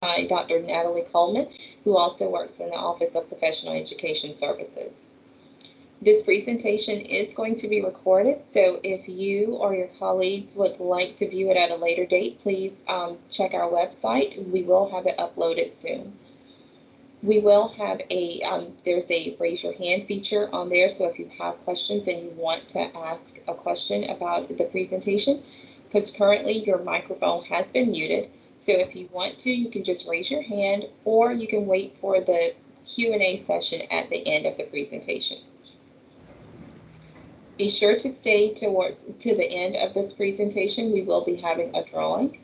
by Dr. Natalie Coleman, who also works in the Office of Professional Education Services. This presentation is going to be recorded, so if you or your colleagues would like to view it at a later date, please check our website. We will have it uploaded soon. We will have there's a raise your hand feature on there, so if you have questions and you want to ask a question about the presentation, because currently your microphone has been muted, so if you want to, you can just raise your hand, or you can wait for the Q&A session at the end of the presentation. Be sure to stay to the end of this presentation. We will be having a drawing.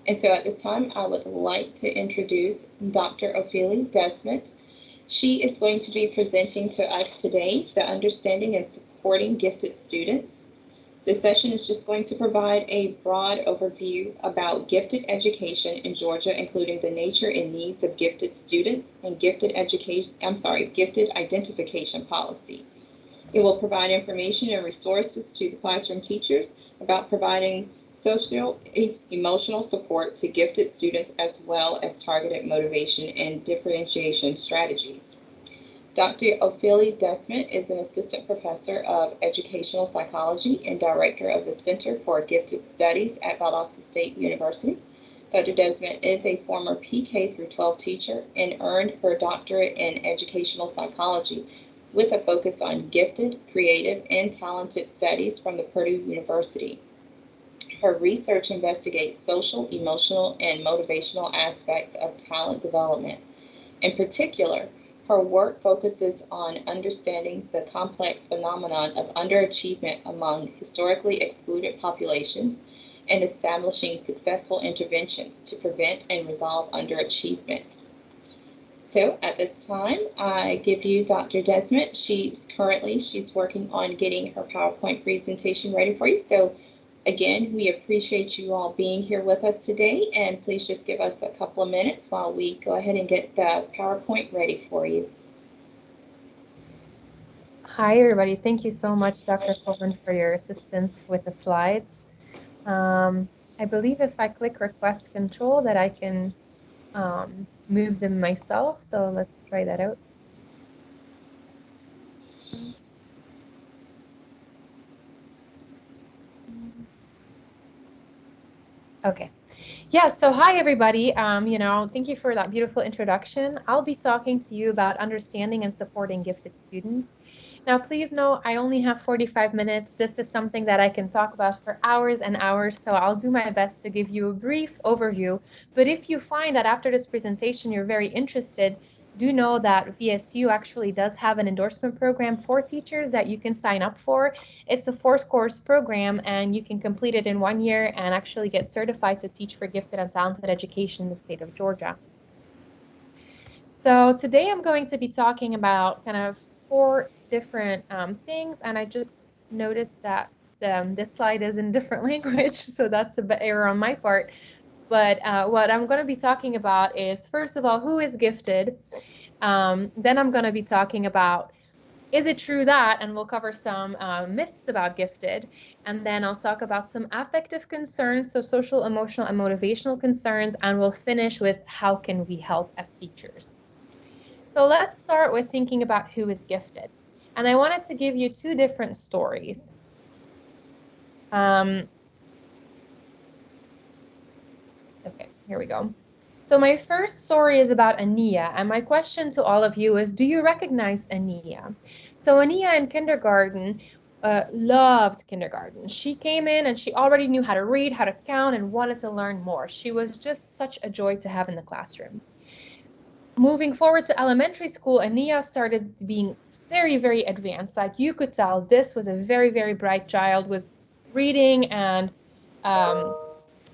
And so at this time, I would like to introduce Dr. Ophelia Desmond. She is going to be presenting to us today the Understanding and Supporting Gifted Students. This session is just going to provide a broad overview about gifted education in Georgia, including the nature and needs of gifted students and gifted identification policy. It will provide information and resources to the classroom teachers about providing social emotional support to gifted students, as well as targeted motivation and differentiation strategies. Dr. Ophelia Desmond is an assistant professor of educational psychology and director of the Center for Gifted Studies at Valdosta State University. Dr. Desmond is a former PK through 12 teacher and earned her doctorate in educational psychology with a focus on gifted, creative, and talented studies from the Purdue University. Her research investigates social, emotional, and motivational aspects of talent development. In particular, her work focuses on understanding the complex phenomenon of underachievement among historically excluded populations and establishing successful interventions to prevent and resolve underachievement. So at this time, I give you Dr. Desmond. She's working on getting her PowerPoint presentation ready for you. So again, we appreciate you all being here with us today, and please just give us a couple of minutes while we go ahead and get the PowerPoint ready for you. Hi, everybody. Thank you so much, Dr. Coleman, for your assistance with the slides. I believe if I click request control that I can move them myself. So let's try that out. Okay. Yeah, so hi everybody. Thank you for that beautiful introduction. I'll be talking to you about understanding and supporting gifted students. Now, please know I only have 45 minutes. This is something that I can talk about for hours and hours, so I'll do my best to give you a brief overview. But if you find that after this presentation you're very interested, do know that VSU actually does have an endorsement program for teachers that you can sign up for. It's a 4-course program, and you can complete it in 1 year and actually get certified to teach for gifted and talented education in the state of Georgia. So today I'm going to be talking about kind of 4 different things, and I just noticed that this slide is in different language, so that's a bit error on my part. But what I'm going to be talking about is, first of all, who is gifted? Then I'm going to be talking about, is it true that, and we'll cover some myths about gifted, and then I'll talk about some affective concerns, so social, emotional, and motivational concerns, and we'll finish with how can we help as teachers. So let's start with thinking about who is gifted. And I wanted to give you 2 different stories. Okay, here we go. So my first story is about Ania, and my question to all of you is, do you recognize Ania? So Ania in kindergarten loved kindergarten. She came in and she already knew how to read, how to count, and wanted to learn more. She was just such a joy to have in the classroom. Moving forward to elementary school, Ania started being very, very advanced. Like, you could tell this was a very, very bright child, was reading and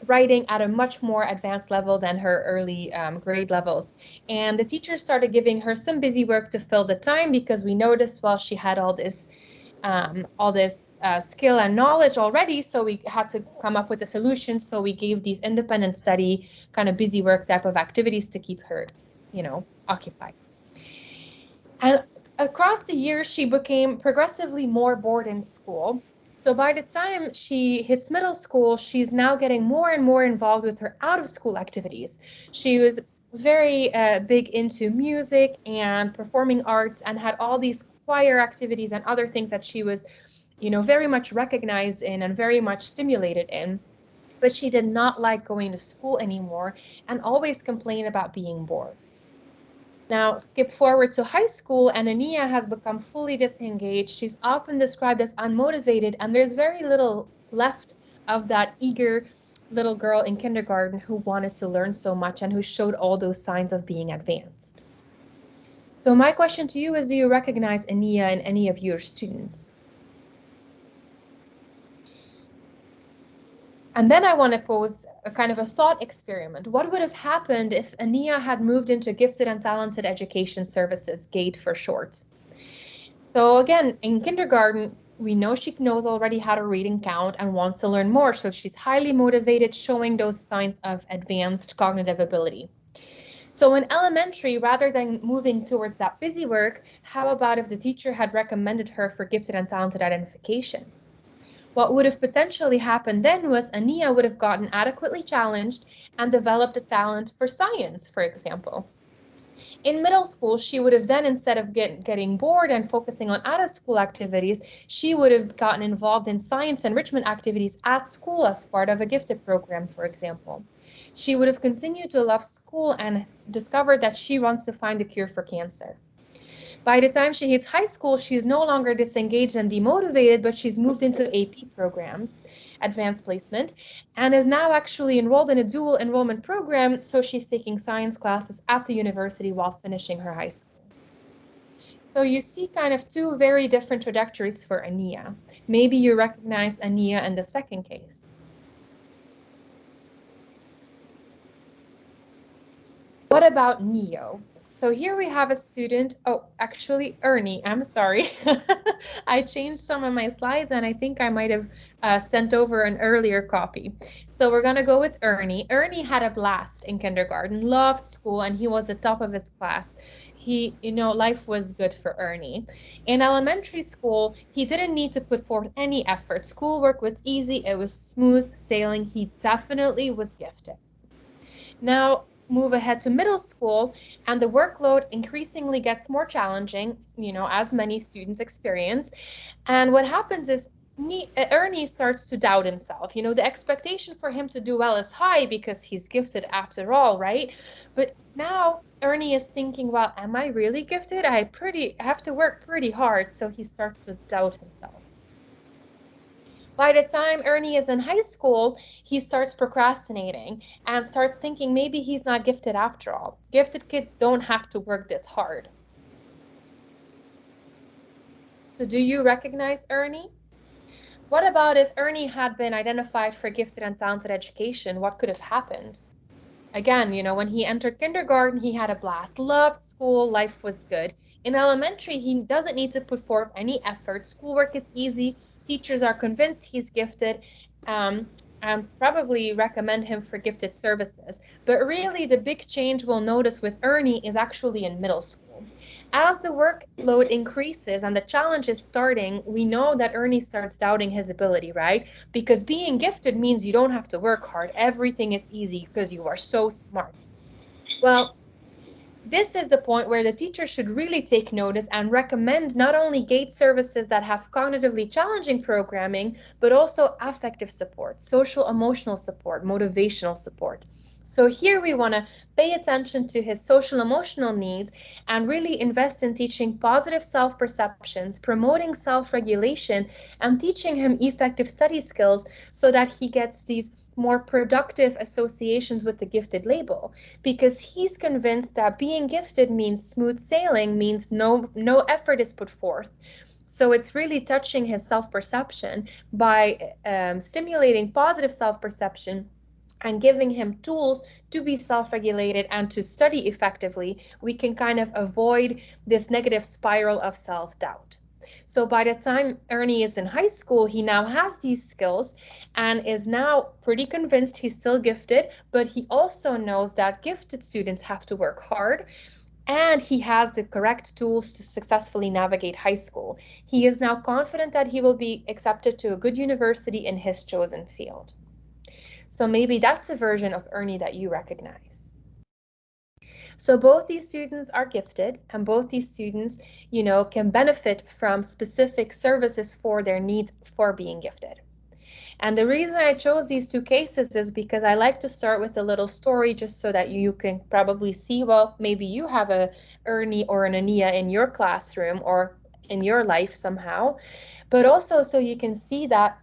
writing at a much more advanced level than her early grade levels. And the teacher started giving her some busy work to fill the time, because we noticed, well, she had all this skill and knowledge already, so we had to come up with a solution. So we gave these independent study kind of busy work type of activities to keep her, occupied. And across the years, she became progressively more bored in school. So by the time she hits middle school, she's now getting more and more involved with her out-of-school activities. She was very big into music and performing arts and had all these choir activities and other things that she was, very much recognized in and very much stimulated in. But she did not like going to school anymore and always complained about being bored. Now, skip forward to high school, and Ania has become fully disengaged. She's often described as unmotivated, and there's very little left of that eager little girl in kindergarten who wanted to learn so much and who showed all those signs of being advanced. So my question to you is, do you recognize Ania in any of your students? And then I want to pose a kind of a thought experiment. What would have happened if Ania had moved into Gifted and Talented Education Services, GATE for short? So again, in kindergarten, we know she knows already how to read and count and wants to learn more. So she's highly motivated, showing those signs of advanced cognitive ability. So in elementary, rather than moving towards that busy work, how about if the teacher had recommended her for gifted and talented identification? What would have potentially happened then was Ania would have gotten adequately challenged and developed a talent for science, for example. In middle school, she would have then, instead of getting bored and focusing on out-of-school activities, she would have gotten involved in science enrichment activities at school as part of a gifted program, for example. She would have continued to love school and discovered that she wants to find a cure for cancer. By the time she hits high school, she's no longer disengaged and demotivated, but she's moved into AP programs, advanced placement, and is now actually enrolled in a dual enrollment program. So she's taking science classes at the university while finishing her high school. So you see kind of two very different trajectories for Ania. Maybe you recognize Ania in the second case. What about Neo? So here we have a student, oh, actually Ernie, I'm sorry. I changed some of my slides and I think I might have sent over an earlier copy. So we're gonna go with Ernie. Ernie had a blast in kindergarten, loved school, and he was the top of his class. Life was good for Ernie. In elementary school, he didn't need to put forth any effort. Schoolwork was easy, it was smooth sailing. He definitely was gifted. Now, move ahead to middle school, and the workload increasingly gets more challenging, as many students experience. And what happens is Ernie starts to doubt himself. The expectation for him to do well is high because he's gifted after all, right? But now Ernie is thinking, well, am I really gifted? I have to work pretty hard. So he starts to doubt himself. By the time Ernie is in high school, he starts procrastinating and starts thinking maybe he's not gifted after all. Gifted kids don't have to work this hard. So do you recognize Ernie? What about if Ernie had been identified for gifted and talented education? What could have happened? Again, when he entered kindergarten, he had a blast, loved school, life was good. In elementary, he doesn't need to put forth any effort. Schoolwork is easy. Teachers are convinced he's gifted, and probably recommend him for gifted services. But really, the big change we'll notice with Ernie is actually in middle school. As the workload increases and the challenge is starting, we know that Ernie starts doubting his ability, right? Because being gifted means you don't have to work hard. Everything is easy because you are so smart. Well, this is the point where the teacher should really take notice and recommend not only GATE services that have cognitively challenging programming, but also affective support, social emotional support, motivational support. So here we want to pay attention to his social emotional needs and really invest in teaching positive self-perceptions, promoting self-regulation, and teaching him effective study skills so that he gets these more productive associations with the gifted label, because he's convinced that being gifted means smooth sailing, means no effort is put forth. So it's really touching his self-perception by stimulating positive self-perception and giving him tools to be self-regulated and to study effectively. We can kind of avoid this negative spiral of self-doubt. So by the time Ernie is in high school, he now has these skills and is now pretty convinced he's still gifted, but he also knows that gifted students have to work hard, and he has the correct tools to successfully navigate high school. He is now confident that he will be accepted to a good university in his chosen field. So maybe that's a version of Ernie that you recognize. So both these students are gifted, and both these students, can benefit from specific services for their needs for being gifted. And the reason I chose these two cases is because I like to start with a little story just so that you can probably see, well, maybe you have a Ernie or an Ania in your classroom or in your life somehow, but also so you can see that,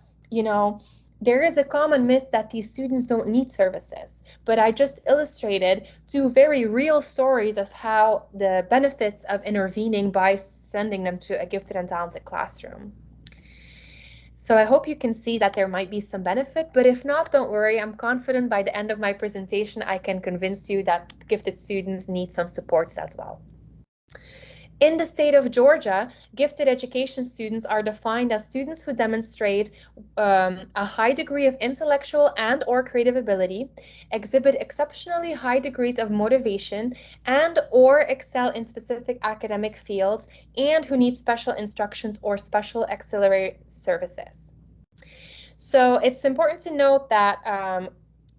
there is a common myth that these students don't need services. But I just illustrated two very real stories of how the benefits of intervening by sending them to a gifted and talented classroom. So I hope you can see that there might be some benefit, but if not, don't worry. I'm confident by the end of my presentation, I can convince you that gifted students need some supports as well. In the state of Georgia, gifted education students are defined as students who demonstrate a high degree of intellectual and or creative ability, exhibit exceptionally high degrees of motivation, and or excel in specific academic fields, and who need special instructions or special auxiliary services. So it's important to note that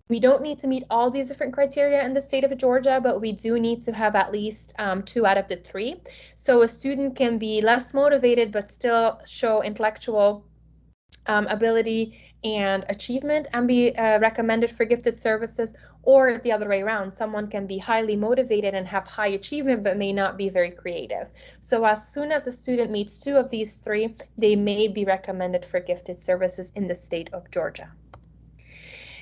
we don't need to meet all these different criteria in the state of Georgia, but we do need to have at least 2 out of the 3. So a student can be less motivated but still show intellectual ability and achievement and be recommended for gifted services, or the other way around. Someone can be highly motivated and have high achievement but may not be very creative. So as soon as a student meets 2 of these 3, they may be recommended for gifted services in the state of Georgia.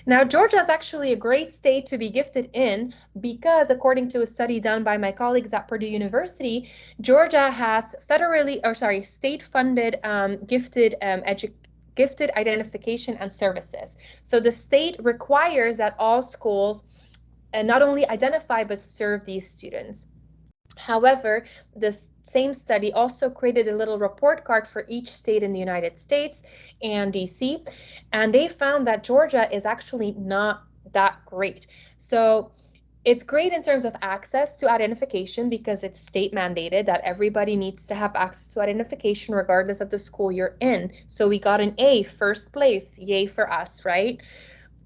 Now, Georgia is actually a great state to be gifted in because, according to a study done by my colleagues at Purdue University, Georgia has state-funded gifted identification and services. So the state requires that all schools not only identify but serve these students. However, the same study also created a little report card for each state in the United States and DC, and they found that Georgia is actually not that great. So it's great in terms of access to identification because it's state mandated that everybody needs to have access to identification regardless of the school you're in. So we got an A, first place, yay for us, right?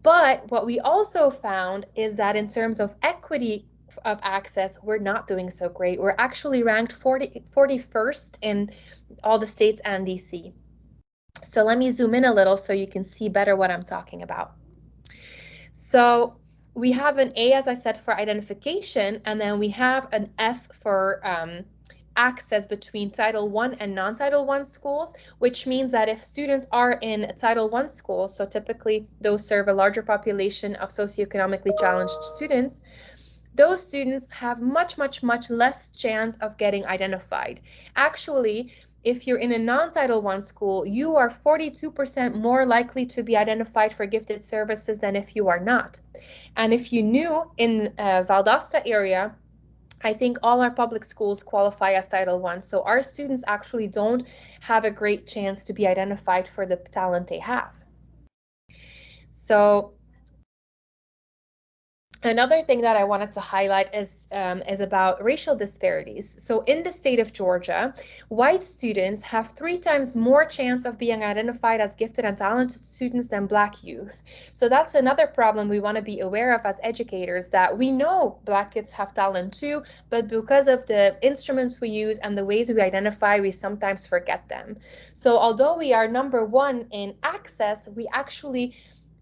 But what we also found is that in terms of equity of access, we're not doing so great. We're actually ranked 41st in all the states and DC. So let me zoom in a little so you can see better what I'm talking about. So we have an A, as I said, for identification, and then we have an F for access between Title I and non-Title I schools, which means that if students are in a Title I school, so typically those serve a larger population of socioeconomically challenged students, those students have much less chance of getting identified. Actually, if you're in a non-Title I school, you are 42% more likely to be identified for gifted services than if you are not. And if you knew, in Valdosta area, I think all our public schools qualify as Title I, so our students actually don't have a great chance to be identified for the talent they have. So another thing that I wanted to highlight is about racial disparities. So in the state of Georgia, white students have 3 times more chance of being identified as gifted and talented students than Black youth. So that's another problem we want to be aware of as educators, that we know Black kids have talent too, but because of the instruments we use and the ways we identify, we sometimes forget them. So although we are number 1 in access, we actually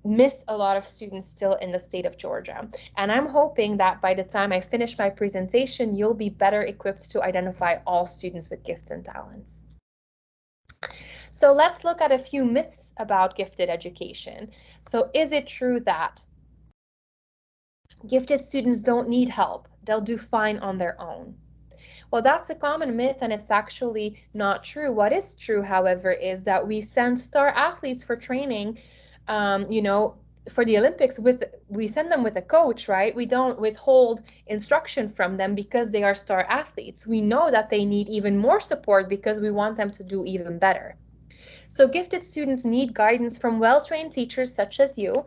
miss a lot of students still in the state of Georgia. And I'm hoping that by the time I finish my presentation, you'll be better equipped to identify all students with gifts and talents. So let's look at a few myths about gifted education. So is it true that gifted students don't need help? They'll do fine on their own. Well, that's a common myth, and it's actually not true. What is true, however, is that we send star athletes for training for the Olympics we send them with a coach, right? We don't withhold instruction from them because they are star athletes. We know that they need even more support because we want them to do even better. So gifted students need guidance from well-trained teachers such as you,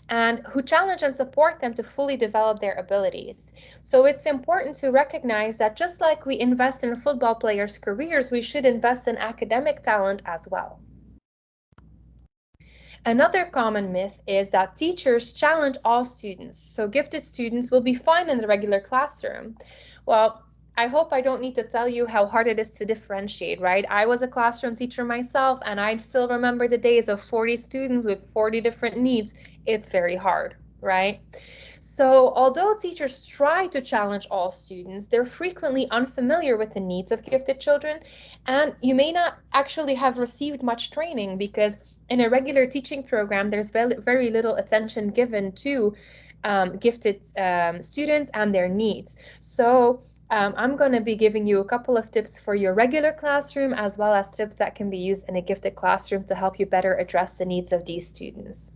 and who challenge and support them to fully develop their abilities. So it's important to recognize that just like we invest in football players' careers, we should invest in academic talent as well. Another common myth is that teachers challenge all students, so gifted students will be fine in the regular classroom. Well, I hope I don't need to tell you how hard it is to differentiate, right? I was a classroom teacher myself, and I still remember the days of 40 students with 40 different needs. It's very hard, right? So, although teachers try to challenge all students, they're frequently unfamiliar with the needs of gifted children, and you may not actually have received much training because in a regular teaching program, there's very little attention given to gifted students and their needs. So, I'm going to be giving you a couple of tips for your regular classroom as well as tips that can be used in a gifted classroom to help you better address the needs of these students.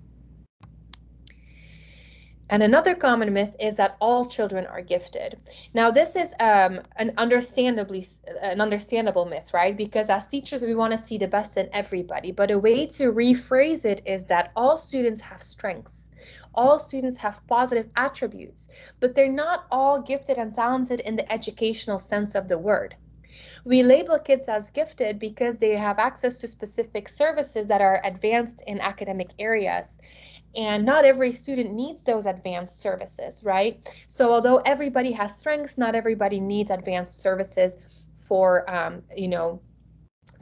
And another common myth is that all children are gifted. Now, this is an understandable myth, right? Because as teachers, we want to see the best in everybody. But a way to rephrase it is that all students have strengths. All students have positive attributes, but they're not all gifted and talented in the educational sense of the word. We label kids as gifted because they have access to specific services that are advanced in academic areas. And not every student needs those advanced services, right? So although everybody has strengths, not everybody needs advanced services for,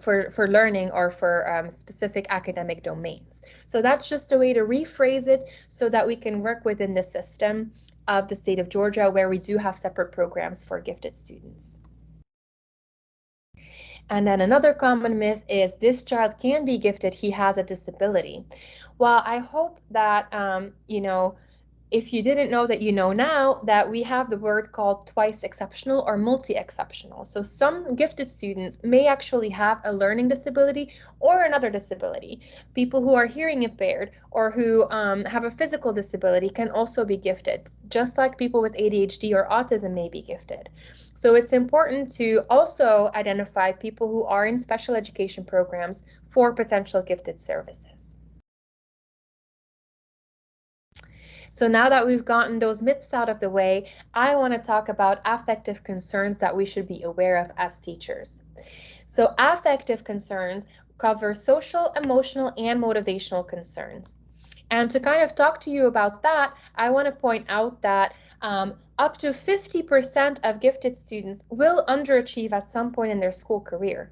for learning or for specific academic domains. So that's just a way to rephrase it so that we can work within the system of the state of Georgia where we do have separate programs for gifted students. And then another common myth is this child can be gifted, he has a disability. Well, I hope that, if you didn't know that you know now that we have the word called twice exceptional or multi-exceptional. So some gifted students may actually have a learning disability or another disability. People who are hearing impaired or who have a physical disability can also be gifted, just like people with ADHD or autism may be gifted. So it's important to also identify people who are in special education programs for potential gifted services. So now that we've gotten those myths out of the way, I want to talk about affective concerns that we should be aware of as teachers. So affective concerns cover social, emotional, and motivational concerns. And to kind of talk to you about that, I want to point out that up to 50% of gifted students will underachieve at some point in their school career.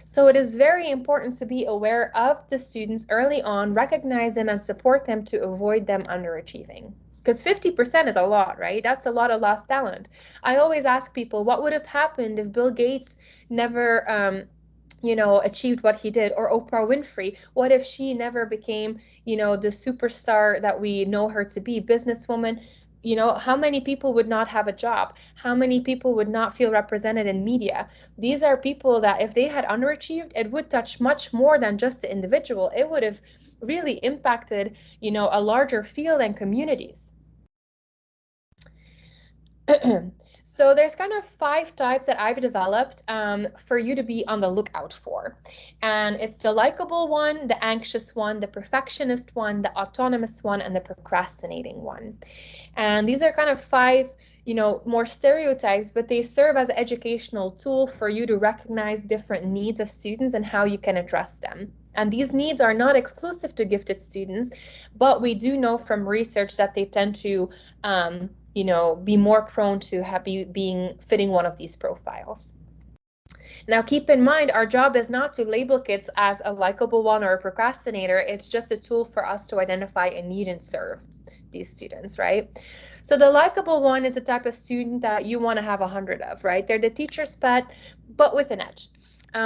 So it is very important to be aware of the students early on, recognize them and support them to avoid them underachieving. Because 50% is a lot, right? That's a lot of lost talent. I always ask people, what would have happened if Bill Gates never achieved what he did, or Oprah Winfrey? What if she never became, the superstar that we know her to be, businesswoman? How many people would not have a job? How many people would not feel represented in media? These are people that if they had underachieved, it would touch much more than just the individual. It would have really impacted, a larger field and communities. So there's kind of 5 types that I've developed for you to be on the lookout for. And it's the likable one, the anxious one, the perfectionist one, the autonomous one, and the procrastinating one. And these are kind of 5, more stereotypes, but they serve as an educational tool for you to recognize different needs of students and how you can address them. And these needs are not exclusive to gifted students, but we do know from research that they tend to be more prone to fitting one of these profiles. Now, keep in mind, our job is not to label kids as a likable one or a procrastinator. It's just a tool for us to identify a need and serve these students, right? So the likable one is the type of student that you want to have 100 of, right? They're the teacher's pet, but with an edge.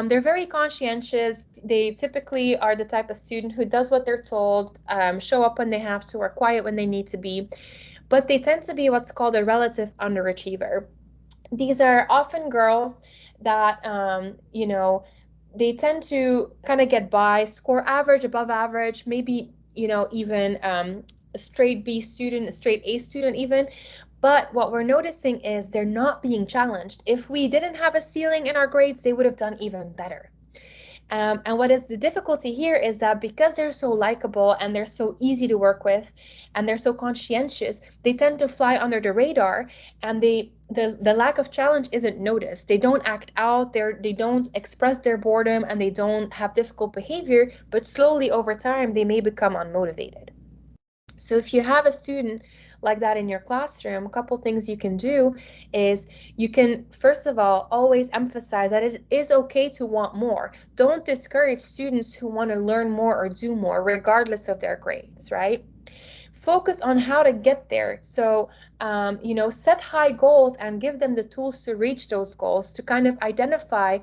They're very conscientious. They typically are the type of student who does what they're told, show up when they have to, or quiet when they need to be. But they tend to be what's called a relative underachiever. These are often girls that, they tend to kind of get by, score average, above average, maybe, even a straight B student, a straight A student even. But what we're noticing is they're not being challenged. If we didn't have a ceiling in our grades, they would have done even better. And what is the difficulty here is that because they're so likable and they're so easy to work with and they're so conscientious, they tend to fly under the radar, and the lack of challenge isn't noticed. They don't act out, they don't express their boredom, and they don't have difficult behavior, but slowly over time they may become unmotivated. So if you have a student like that in your classroom, a couple things you can do is you can, first of all, always emphasize that it is okay to want more. Don't discourage students who want to learn more or do more, regardless of their grades, right? Focus on how to get there. So, set high goals and give them the tools to reach those goals, to kind of identify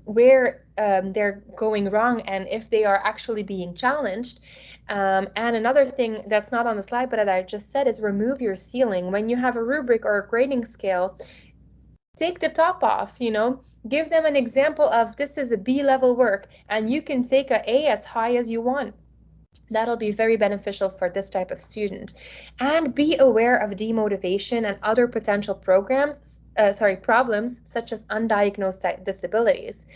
where they're going wrong and if they are actually being challenged. And another thing that's not on the slide, but that I just said, is remove your ceiling. When you have a rubric or a grading scale, take the top off, give them an example of this is a B level work and you can take a A as high as you want. That'll be very beneficial for this type of student. And be aware of demotivation and other potential problems such as undiagnosed disabilities.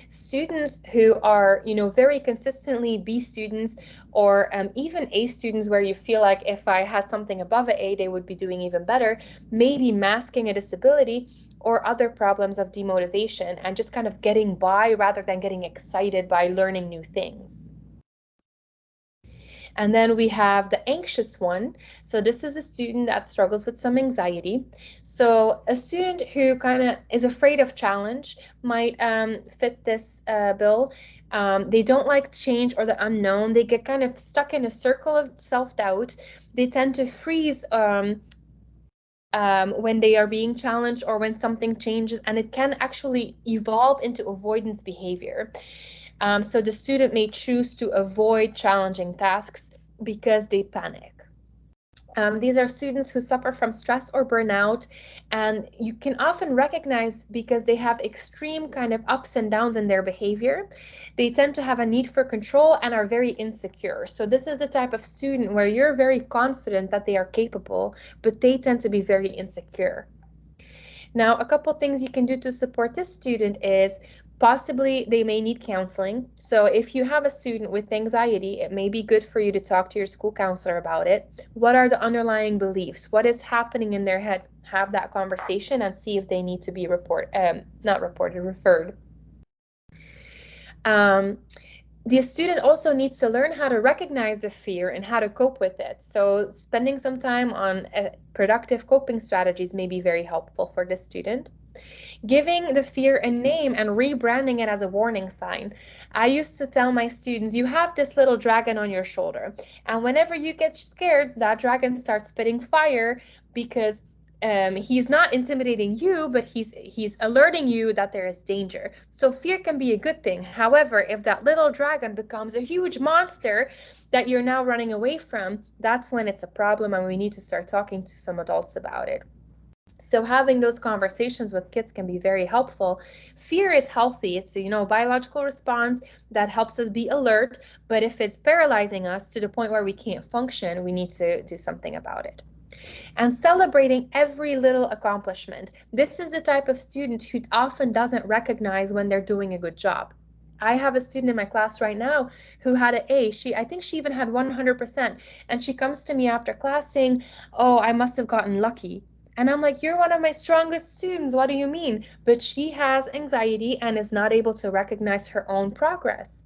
Students who are, very consistently B students, or even A students where you feel like if I had something above an A, they would be doing even better, maybe masking a disability or other problems of demotivation and just kind of getting by rather than getting excited by learning new things. And then we have the anxious one. So this is a student that struggles with some anxiety. So a student who kind of is afraid of challenge might fit this bill. They don't like change or the unknown. They get kind of stuck in a circle of self-doubt. They tend to freeze when they are being challenged or when something changes, and it can actually evolve into avoidance behavior. So the student may choose to avoid challenging tasks because they panic. These are students who suffer from stress or burnout, and you can often recognize because they have extreme kind of ups and downs in their behavior. They tend to have a need for control and are very insecure. So this is the type of student where you're very confident that they are capable, but they tend to be very insecure. Now, a couple things you can do to support this student is possibly they may need counseling. So if you have a student with anxiety, it may be good for you to talk to your school counselor about it. What are the underlying beliefs? What is happening in their head? Have that conversation and see if they need to be referred. The student also needs to learn how to recognize the fear and how to cope with it. So spending some time on productive coping strategies may be very helpful for this student. Giving the fear a name and rebranding it as a warning sign. I used to tell my students, you have this little dragon on your shoulder, and whenever you get scared, that dragon starts spitting fire because he's not intimidating you, but he's alerting you that there is danger. So fear can be a good thing. However, if that little dragon becomes a huge monster that you're now running away from, that's when it's a problem and we need to start talking to some adults about it. So having those conversations with kids can be very helpful. Fear is healthy. It's a biological response that helps us be alert, but if it's paralyzing us to the point where we can't function, we need to do something about it. And celebrating every little accomplishment. This is the type of student who often doesn't recognize when they're doing a good job. I have a student in my class right now who had an A. I think she even had 100%. And she comes to me after class saying, oh, I must have gotten lucky. And I'm like, you're one of my strongest students. What do you mean? But she has anxiety and is not able to recognize her own progress.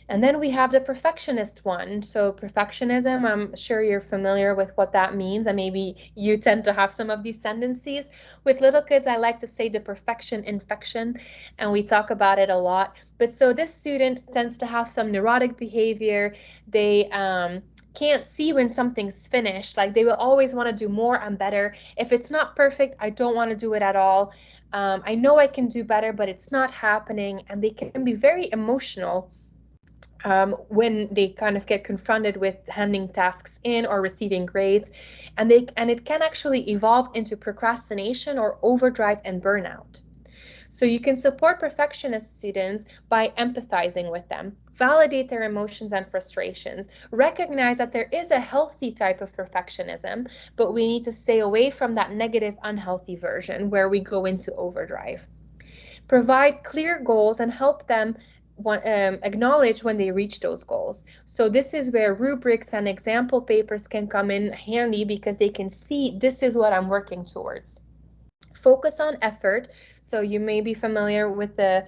And then we have the perfectionist one. So perfectionism, I'm sure you're familiar with what that means, and maybe you tend to have some of these tendencies. With little kids, I like to say the perfection infection, and we talk about it a lot. But so this student tends to have some neurotic behavior. They can't see when something's finished. Like they will always want to do more and better. If it's not perfect, I don't want to do it at all. I know I can do better, but it's not happening. And they can be very emotional when they kind of get confronted with handing tasks in or receiving grades, and it can actually evolve into procrastination or overdrive and burnout. So you can support perfectionist students by empathizing with them, validate their emotions and frustrations, recognize that there is a healthy type of perfectionism, but we need to stay away from that negative, unhealthy version where we go into overdrive. Provide clear goals and help them acknowledge when they reach those goals. So this is where rubrics and example papers can come in handy because they can see this is what I'm working towards. Focus on effort. So you may be familiar with the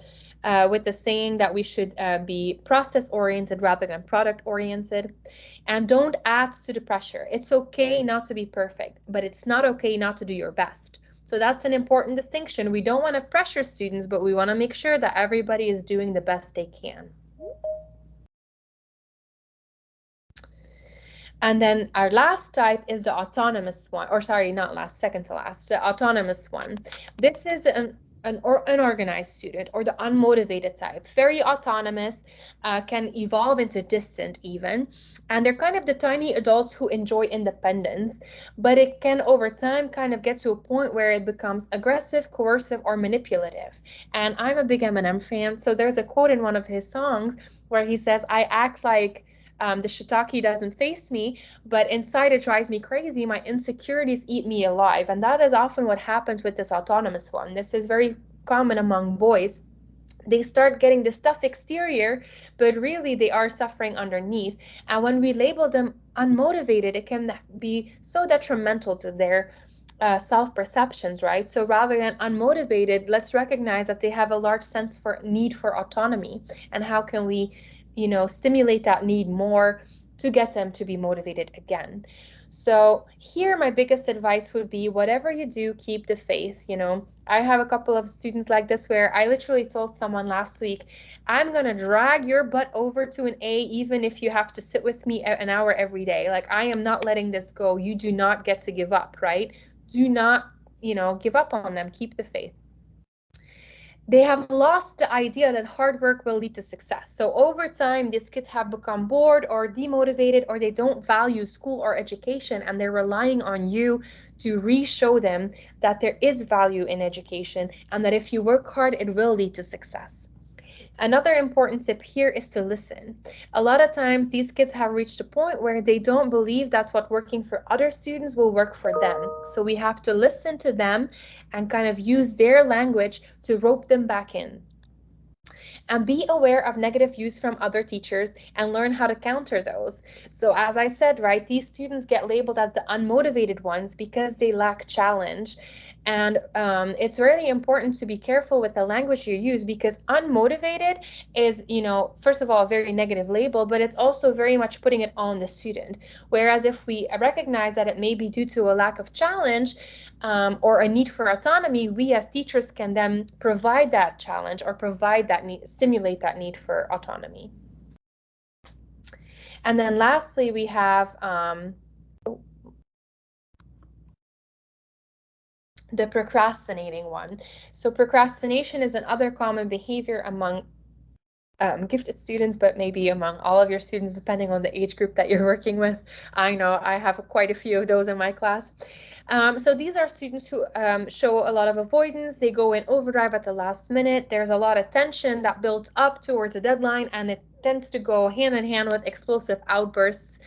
saying that we should be process oriented rather than product oriented. And don't add to the pressure. It's okay not to be perfect, but it's not okay not to do your best. So that's an important distinction. We don't want to pressure students, but we want to make sure that everybody is doing the best they can. And then our last type is the autonomous one, or sorry, not last, second to last, the autonomous one. This is an unorganized student, or the unmotivated type. Very autonomous, can evolve into distant even, and they're kind of the tiny adults who enjoy independence, but it can over time kind of get to a point where it becomes aggressive, coercive, or manipulative. And I'm a big Eminem fan, so there's a quote in one of his songs where he says, I act like the shiitake doesn't face me, but inside it drives me crazy. My insecurities eat me alive. And that is often what happens with this autonomous one. This is very common among boys. They start getting the stuff exterior, but really they are suffering underneath. And when we label them unmotivated, it can be so detrimental to their self-perceptions, right? So rather than unmotivated, let's recognize that they have a large sense for need for autonomy, and how can we stimulate that need more to get them to be motivated again. So here my biggest advice would be, whatever you do, keep the faith. I have a couple of students like this where I literally told someone last week, I'm going to drag your butt over to an A even if you have to sit with me an hour every day. Like, I am not letting this go. You do not get to give up, right? Do not, give up on them. Keep the faith. They have lost the idea that hard work will lead to success. So over time, these kids have become bored or demotivated, or they don't value school or education, and they're relying on you to re-show them that there is value in education and that if you work hard, it will lead to success. Another important tip here is to listen. A lot of times these kids have reached a point where they don't believe that's what working for other students will work for them. So we have to listen to them and kind of use their language to rope them back in. And be aware of negative views from other teachers and learn how to counter those. So as I said, right, these students get labeled as the unmotivated ones because they lack challenge. And it's really important to be careful with the language you use, because unmotivated is, first of all, a very negative label, but it's also very much putting it on the student. Whereas if we recognize that it may be due to a lack of challenge or a need for autonomy, we as teachers can then provide that challenge or provide that need, stimulate that need for autonomy. And then lastly, we have the procrastinating one. So procrastination is another common behavior among gifted students, but maybe among all of your students, depending on the age group that you're working with. I know I have quite a few of those in my class. So these are students who show a lot of avoidance. They go in overdrive at the last minute. There's a lot of tension that builds up towards a deadline, and it tends to go hand in hand with explosive outbursts.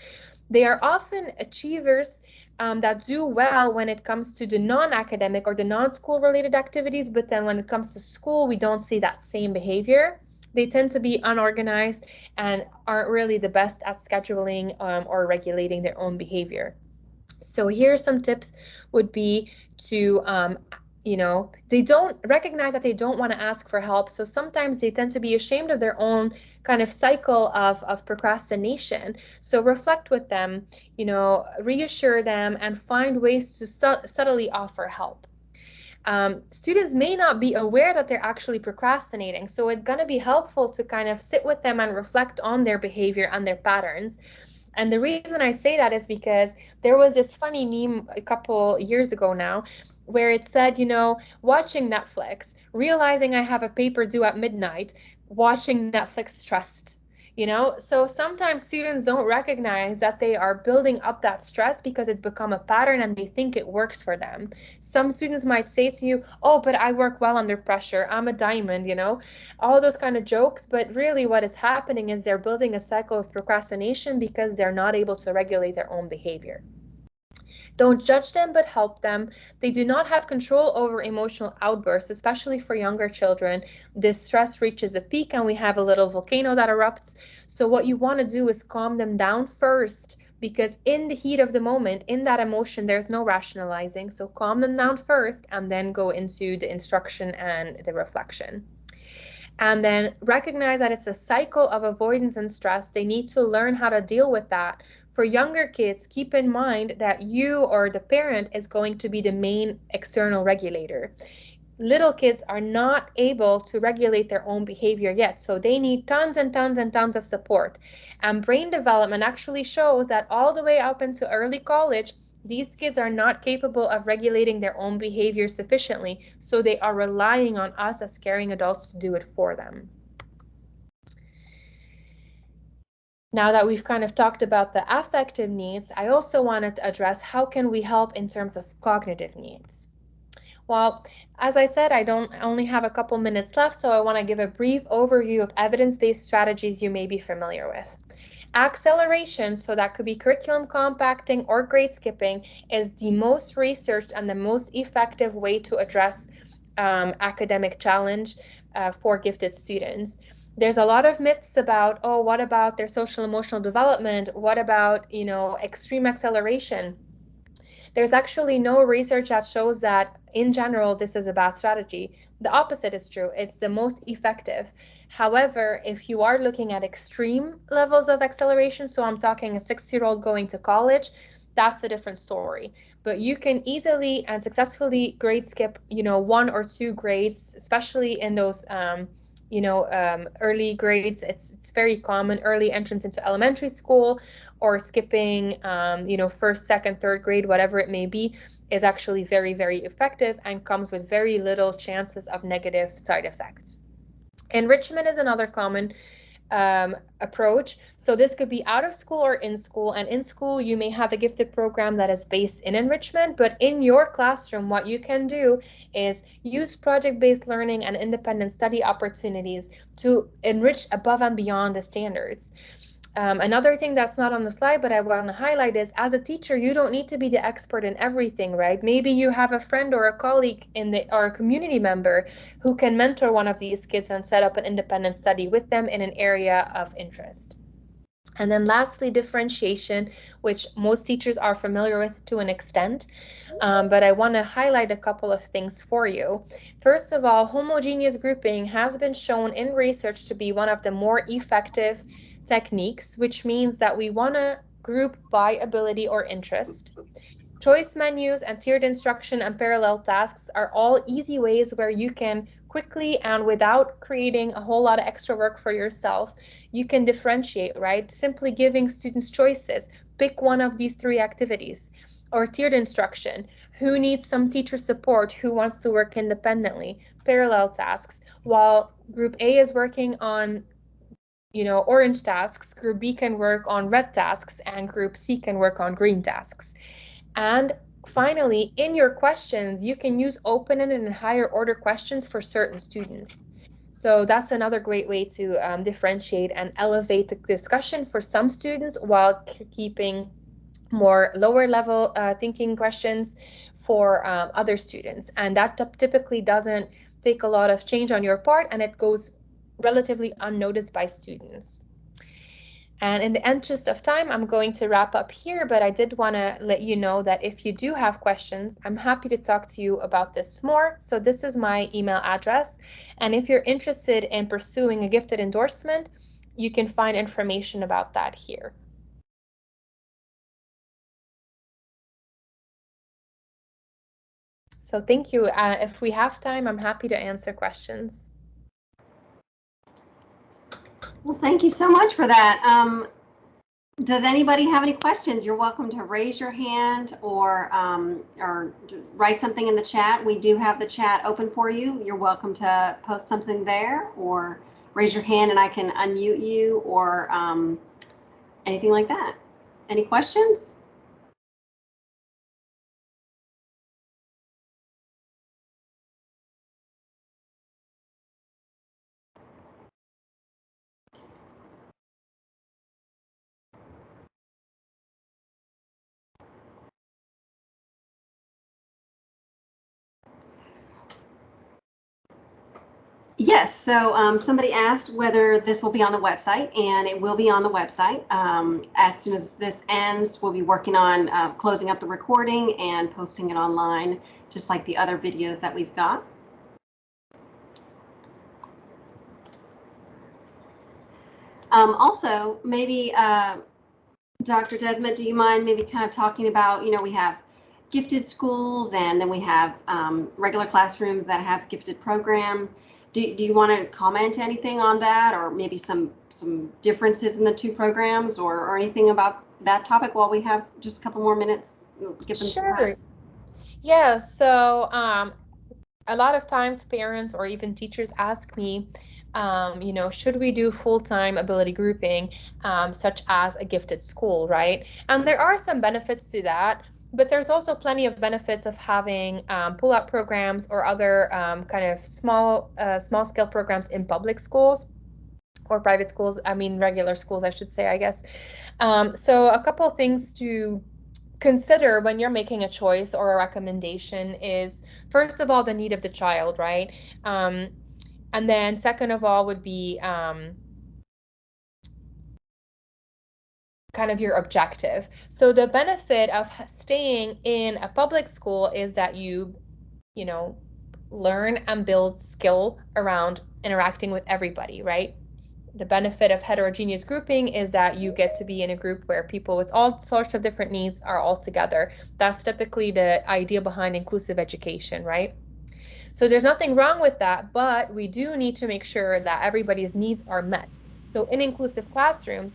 They are often achievers that do well when it comes to the non-academic or the non-school related activities, but then when it comes to school, we don't see that same behavior. They tend to be unorganized and aren't really the best at scheduling or regulating their own behavior. So here some tips would be to they don't recognize that they don't want to ask for help. So sometimes they tend to be ashamed of their own kind of cycle of procrastination. So reflect with them, reassure them, and find ways to subtly offer help. Students may not be aware that they're actually procrastinating, so it's going to be helpful to kind of sit with them and reflect on their behavior and their patterns. And the reason I say that is because there was this funny meme a couple years ago now where it said, watching Netflix, realizing I have a paper due at midnight, watching Netflix stressed. So sometimes students don't recognize that they are building up that stress because it's become a pattern and they think it works for them. Some students might say to you, oh, but I work well under pressure, I'm a diamond, all those kind of jokes. But really what is happening is they're building a cycle of procrastination because they're not able to regulate their own behavior. Don't judge them, but help them. They do not have control over emotional outbursts, especially for younger children. This stress reaches a peak and we have a little volcano that erupts. So what you want to do is calm them down first, because in the heat of the moment, in that emotion, there's no rationalizing. So calm them down first and then go into the instruction and the reflection. And then recognize that it's a cycle of avoidance and stress. They need to learn how to deal with that. For younger kids, keep in mind that you or the parent is going to be the main external regulator. Little kids are not able to regulate their own behavior yet, so they need tons and tons and tons of support. And brain development actually shows that all the way up into early college, these kids are not capable of regulating their own behavior sufficiently, so they are relying on us as caring adults to do it for them. Now that we've kind of talked about the affective needs, I also wanted to address how can we help in terms of cognitive needs. Well, as I said, I only have a couple minutes left, so I want to give a brief overview of evidence-based strategies you may be familiar with. Acceleration, so that could be curriculum compacting or grade skipping, is the most researched and the most effective way to address academic challenge for gifted students. There's a lot of myths about, oh, what about their social emotional development? What about, extreme acceleration? There's actually no research that shows that in general this is a bad strategy. The opposite is true. It's the most effective. However, if you are looking at extreme levels of acceleration, so I'm talking a 6-year-old going to college, that's a different story. But you can easily and successfully grade skip, 1 or 2 grades, especially in those early grades. It's very common. Early entrance into elementary school or skipping, first, second, third grade, whatever it may be, is actually very, very effective and comes with very little chances of negative side effects. Enrichment is another common approach. So this could be out of school or in school. And in school, you may have a gifted program that is based in enrichment, but in your classroom, what you can do is use project-based learning and independent study opportunities to enrich above and beyond the standards. Another thing that's not on the slide, but I want to highlight is, as a teacher, you don't need to be the expert in everything, right? Maybe you have a friend or a colleague or a community member who can mentor one of these kids and set up an independent study with them in an area of interest. And then lastly, differentiation, which most teachers are familiar with to an extent, but I want to highlight a couple of things for you. First of all, homogeneous grouping has been shown in research to be one of the more effective techniques, which means that we want to group by ability or interest. Choice menus and tiered instruction and parallel tasks are all easy ways where you can quickly and without creating a whole lot of extra work for yourself, you can differentiate, right? Simply giving students choices. Pick one of these 3 activities. Or tiered instruction. Who needs some teacher support? Who wants to work independently? Parallel tasks. While group A is working on orange tasks, group B can work on red tasks, and group C can work on green tasks. And finally, in your questions, you can use open-ended and higher order questions for certain students. So that's another great way to differentiate and elevate the discussion for some students while keeping more lower level thinking questions for other students. And that typically doesn't take a lot of change on your part, and it goes relatively unnoticed by students. And in the interest of time, I'm going to wrap up here, but I did want to let you know that if you do have questions, I'm happy to talk to you about this more. So this is my email address. And if you're interested in pursuing a gifted endorsement, you can find information about that here. So thank you. If we have time, I'm happy to answer questions. Well, thank you so much for that. Does anybody have any questions? You're welcome to raise your hand or write something in the chat. We do have the chat open for you. You're welcome to post something there or raise your hand and I can unmute you or anything like that. Any questions? Yes, so somebody asked whether this will be on the website, and it will be on the website. As soon as this ends, we'll be working on closing up the recording and posting it online, just like the other videos that we've got. Also, maybe Dr. Desmond, do you mind maybe kind of talking about, we have gifted schools and then we have regular classrooms that have gifted program. Do you want to comment anything on that, or maybe some differences in the two programs, or anything about that topic while we have just a couple more minutes? Give them Sure. Yeah, so a lot of times parents or even teachers ask me, should we do full-time ability grouping, such as a gifted school, right? And there are some benefits to that, but there's also plenty of benefits of having pull-out programs or other kind of small-scale programs in public schools or private schools. I mean, regular schools, I should say, I guess. So a couple of things to consider when you're making a choice or a recommendation is, first of all, the need of the child, right? And then second of all would be kind of your objective. So the benefit of staying in a public school is that you learn and build skill around interacting with everybody, right? The benefit of heterogeneous grouping is that you get to be in a group where people with all sorts of different needs are all together. That's typically the idea behind inclusive education, right? So there's nothing wrong with that, but we do need to make sure that everybody's needs are met. So in inclusive classrooms,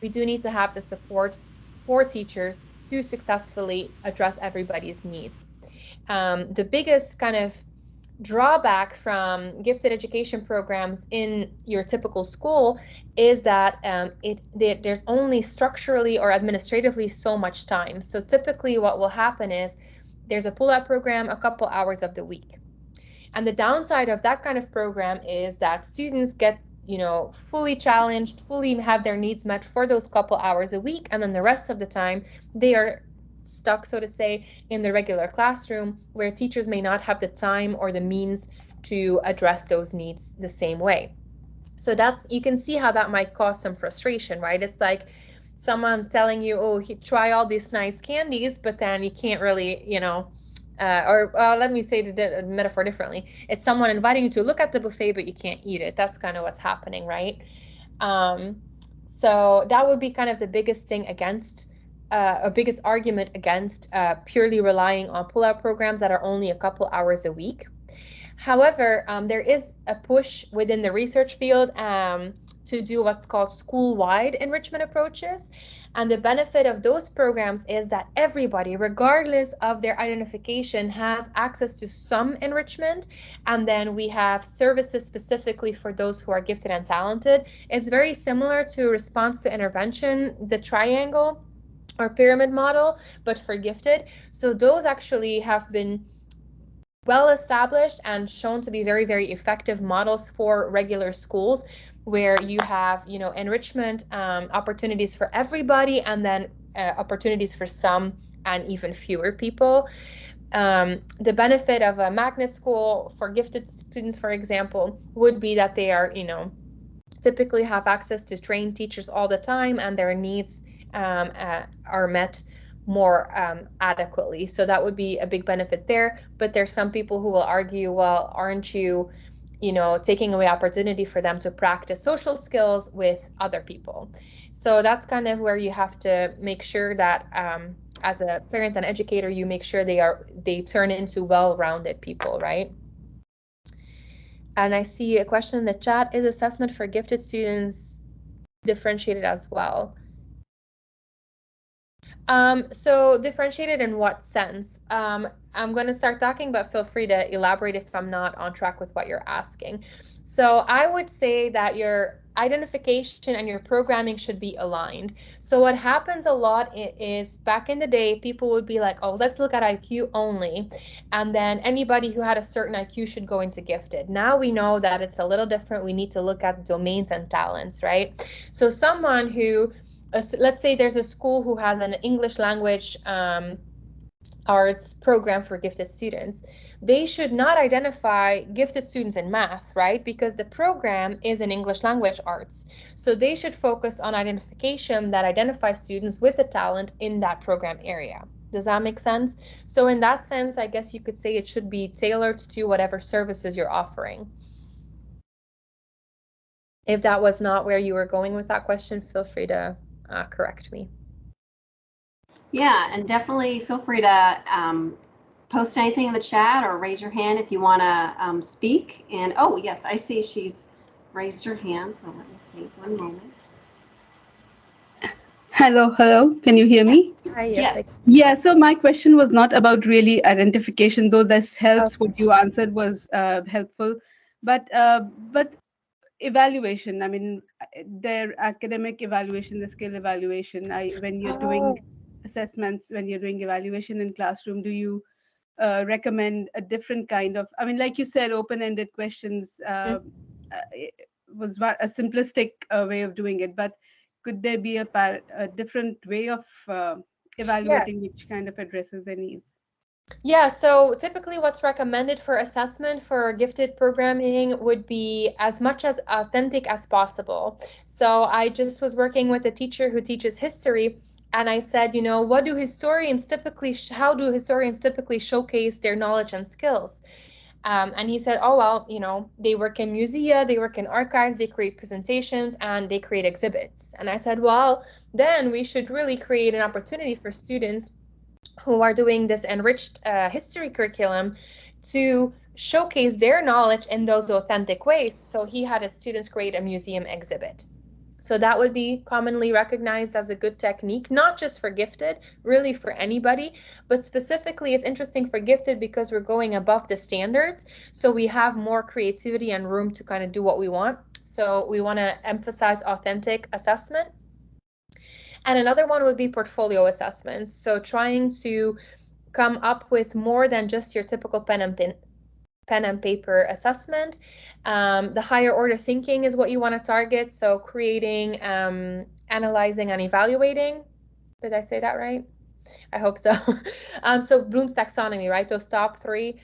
we do need to have the support for teachers to successfully address everybody's needs. The biggest kind of drawback from gifted education programs in your typical school is that there's only structurally or administratively so much time. So typically what will happen is there's a pull-out program a couple hours of the week. And the downside of that kind of program is that students get fully challenged, fully have their needs met for those couple hours a week, and then the rest of the time they are stuck, so to say, in the regular classroom where teachers may not have the time or the means to address those needs the same way. So you can see how that might cause some frustration, right? It's like someone telling you, oh, try all these nice candies, but then you can't really, let me say the metaphor differently. It's someone inviting you to look at the buffet, but you can't eat it. That's kind of what's happening, right? So that would be kind of the biggest thing against, a biggest argument against purely relying on pull-out programs that are only a couple hours a week. However, there is a push within the research field to do what's called school-wide enrichment approaches. And the benefit of those programs is that everybody, regardless of their identification, has access to some enrichment. And then we have services specifically for those who are gifted and talented. It's very similar to response to intervention, the triangle or pyramid model, but for gifted. So those actually have been well established and shown to be very, very effective models for regular schools, where you have enrichment opportunities for everybody, and then opportunities for some and even fewer people. The benefit of a magnet school for gifted students, for example, would be that they are typically have access to trained teachers all the time, and their needs are met more adequately. So that would be a big benefit there. But there's some people who will argue, well, aren't you taking away opportunity for them to practice social skills with other people? So that's kind of where you have to make sure that as a parent and educator, you make sure they turn into well-rounded people, right? And I see a question in the chat: is assessment for gifted students differentiated as well? So differentiated in what sense? I'm going to start talking, but feel free to elaborate if I'm not on track with what you're asking. So I would say that your identification and your programming should be aligned. So what happens a lot is, back in the day, people would be like, oh, let's look at IQ only, and then anybody who had a certain IQ should go into gifted. Now we know that it's a little different. We need to look at domains and talents, right? So someone who let's say there's a school who has an English language arts program for gifted students, they should not identify gifted students in math, right? Because the program is in English language arts. So they should focus on identification that identifies students with the talent in that program area. Does that make sense? So in that sense, I guess you could say it should be tailored to whatever services you're offering. If that was not where you were going with that question, feel free to correct me. Yeah, and definitely feel free to post anything in the chat or raise your hand if you want to speak. And oh, yes, I see she's raised her hand. So let me see. One moment. Hello, hello. Can you hear me? Hi, Yes. Yeah, so my question was not about really identification, though this helps. What you answered was helpful, but evaluation. I mean, their academic evaluation, the skill evaluation. When you're doing assessments, when you're doing evaluation in classroom, do you recommend a different kind of? I mean, like you said, open-ended questions was a simplistic way of doing it, but could there be a different way of Yes. evaluating which kind of addresses their needs? Yeah, so typically what's recommended for assessment for gifted programming would be as much as authentic as possible. So I just was working with a teacher who teaches history, and I said, you know, how do historians typically showcase their knowledge and skills? And he said, oh, well, you know, they work in musea, they work in archives, they create presentations, and they create exhibits. And I said, well, then we should really create an opportunity for students who are doing this enriched history curriculum to showcase their knowledge in those authentic ways. So he had his students create a museum exhibit. So that would be commonly recognized as a good technique, not just for gifted, really for anybody, but specifically it's interesting for gifted because we're going above the standards. So we have more creativity and room to kind of do what we want. So we want to emphasize authentic assessment. And another one would be portfolio assessments. So trying to come up with more than just your typical pen and paper assessment. The higher order thinking is what you want to target. So creating, analyzing, and evaluating. Did I say that right? I hope so. So Bloom's taxonomy, right? Those top three.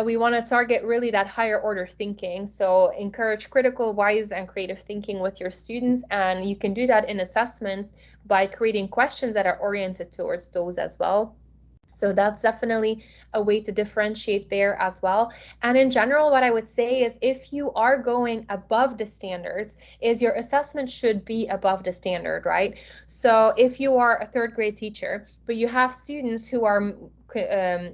We want to target really that higher order thinking. So encourage critical, wise, and creative thinking with your students. And you can do that in assessments by creating questions that are oriented towards those as well. So that's definitely a way to differentiate there as well. And in general, what I would say is if you are going above the standards, is your assessment should be above the standard, right? So if you are a third grade teacher, but you have students who are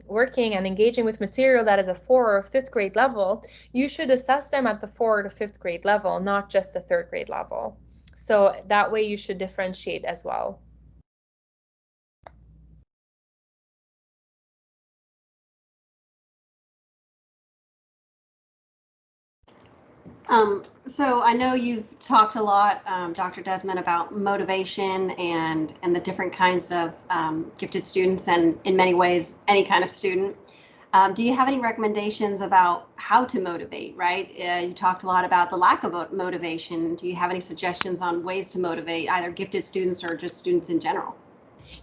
working and engaging with material that is a 4th or 5th grade level, you should assess them at the 4th or 5th grade level, not just the 3rd grade level. So that way you should differentiate as well. So I know you've talked a lot, Dr. Desmond, about motivation and the different kinds of gifted students, and in many ways, any kind of student. Do you have any recommendations about how to motivate, right? You talked a lot about the lack of motivation. Do you have any suggestions on ways to motivate either gifted students or just students in general?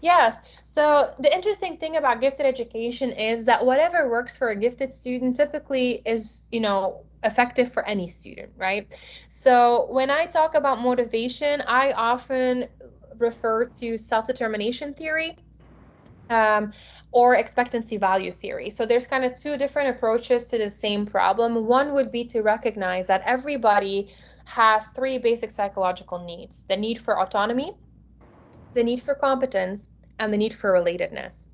Yes. So the interesting thing about gifted education is that whatever works for a gifted student typically is, you know, effective for any student, right? So when I talk about motivation, I often refer to self-determination theory, or expectancy value theory. So there's kind of two different approaches to the same problem. One would be to recognize that everybody has three basic psychological needs: the need for autonomy, the need for competence, and the need for relatedness.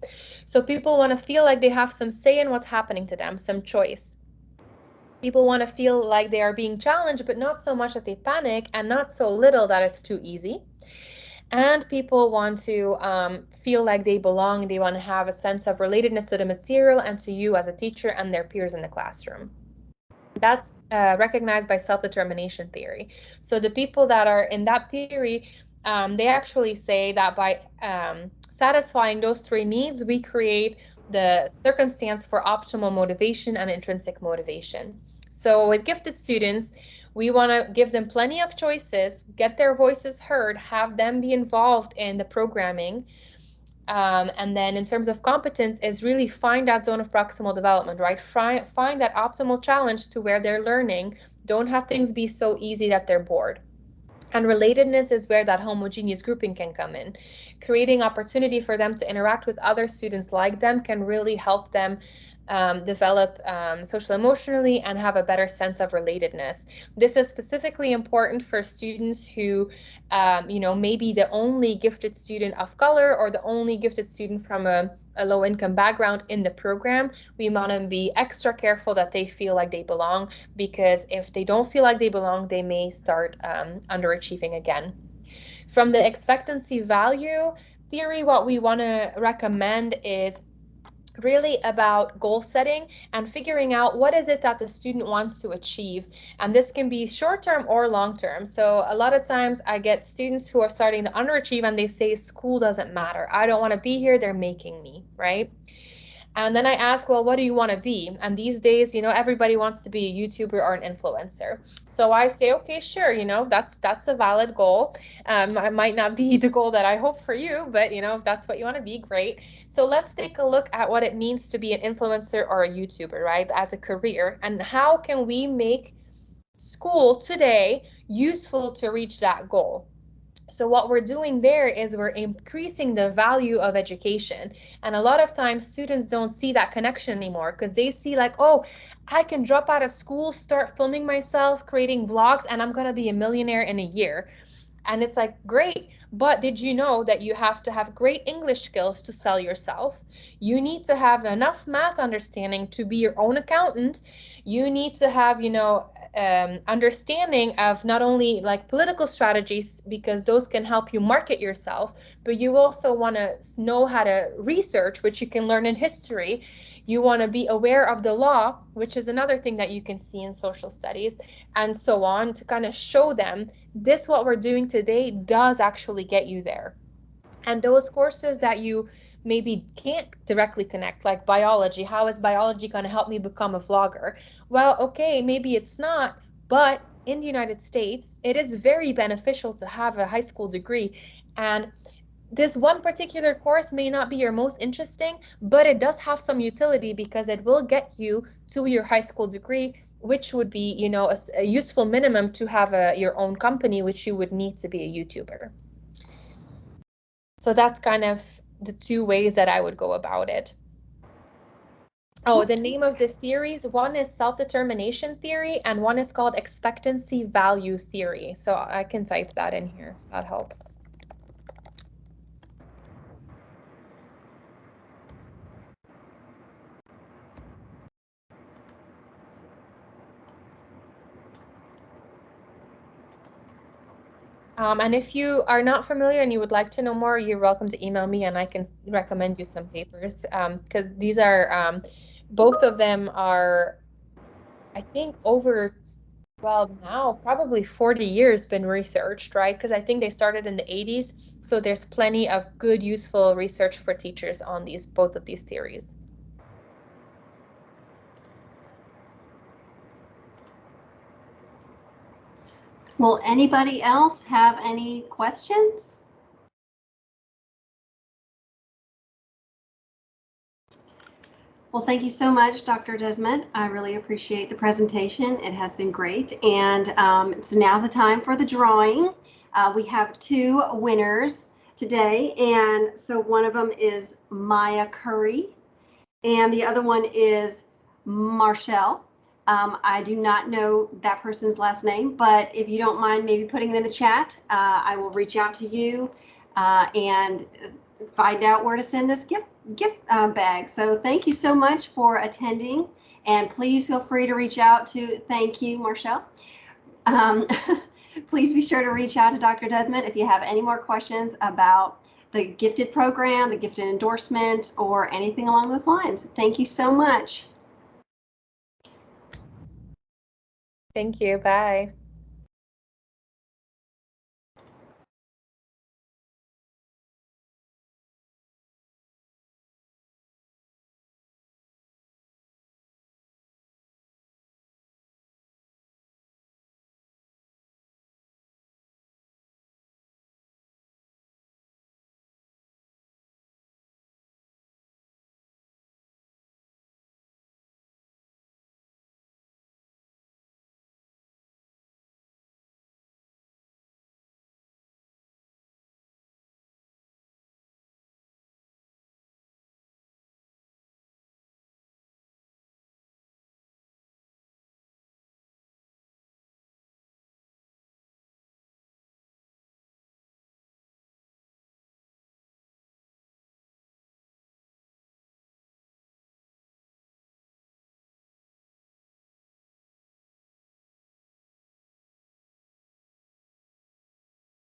So people want to feel like they have some say in what's happening to them, some choice. People want to feel like they are being challenged, but not so much that they panic, and not so little that it's too easy. And people want to feel like they belong. They want to have a sense of relatedness to the material and to you as a teacher and their peers in the classroom. That's recognized by self-determination theory. So the people that are in that theory, they actually say that by satisfying those three needs, we create the circumstance for optimal motivation and intrinsic motivation. So with gifted students, we want to give them plenty of choices, get their voices heard, have them be involved in the programming, And then in terms of competence is really find that zone of proximal development, right? Find that optimal challenge to where they're learning. Don't have things be so easy that they're bored. And relatedness is where that homogeneous grouping can come in. Creating opportunity for them to interact with other students like them can really help them develop social emotionally and have a better sense of relatedness. This is specifically important for students who, may be the only gifted student of color or the only gifted student from a low income background in the program. We want to be extra careful that they feel like they belong, because if they don't feel like they belong, they may start underachieving again. From the expectancy value theory, what we want to recommend is really about goal setting and figuring out what is it that the student wants to achieve. And this can be short-term or long-term. So a lot of times I get students who are starting to underachieve and they say school doesn't matter. I don't want to be here. They're making me, right? And then I ask, well, what do you want to be? And these days, everybody wants to be a YouTuber or an influencer. So I say, okay, sure, that's a valid goal. It might not be the goal that I hope for you, but if that's what you want to be, great. So let's take a look at what it means to be an influencer or a YouTuber, right, as a career, and how can we make school today useful to reach that goal. So what we're doing there is we're increasing the value of education. And a lot of times students don't see that connection anymore because they see like, oh, I can drop out of school, start filming myself, creating vlogs, and I'm going to be a millionaire in a year. And it's like, great, but did you know that you have to have great English skills to sell yourself? You need to have enough math understanding to be your own accountant. You need to have, understanding of not only like political strategies, because those can help you market yourself, but you also want to know how to research, which you can learn in history. You want to be aware of the law, which is another thing that you can see in social studies, and so on, to kind of show them this, what we're doing today, does actually get you there. And those courses that you maybe can't directly connect, like biology, how is biology going to help me become a vlogger? Well, okay, maybe it's not, but in the United States, it is very beneficial to have a high school degree. And this one particular course may not be your most interesting, but it does have some utility because it will get you to your high school degree, which would be, a useful minimum to have your own company, which you would need to be a YouTuber. So that's kind of the two ways that I would go about it. Oh, the name of the theories, one is self-determination theory and one is called expectancy value theory. So I can type that in here, if that helps. And if you are not familiar and you would like to know more, you're welcome to email me and I can recommend you some papers, because these are, both of them are, I think, over, well, now probably 40 years been researched, right? Because I think they started in the 80s. So there's plenty of good, useful research for teachers on both of these theories. Will anybody else have any questions? Well, thank you so much, Dr. Desmet. I really appreciate the presentation. It has been great. And so now's the time for the drawing. We have two winners today. And so one of them is Maya Curry and the other one is Marshall. I do not know that person's last name, but if you don't mind maybe putting it in the chat, I will reach out to you and find out where to send this gift bag. So thank you so much for attending, and please feel free to reach out to, thank you, Marshall. Please be sure to reach out to Dr. Desmet if you have any more questions about the gifted program, the gifted endorsement, or anything along those lines. Thank you so much. Thank you. Bye.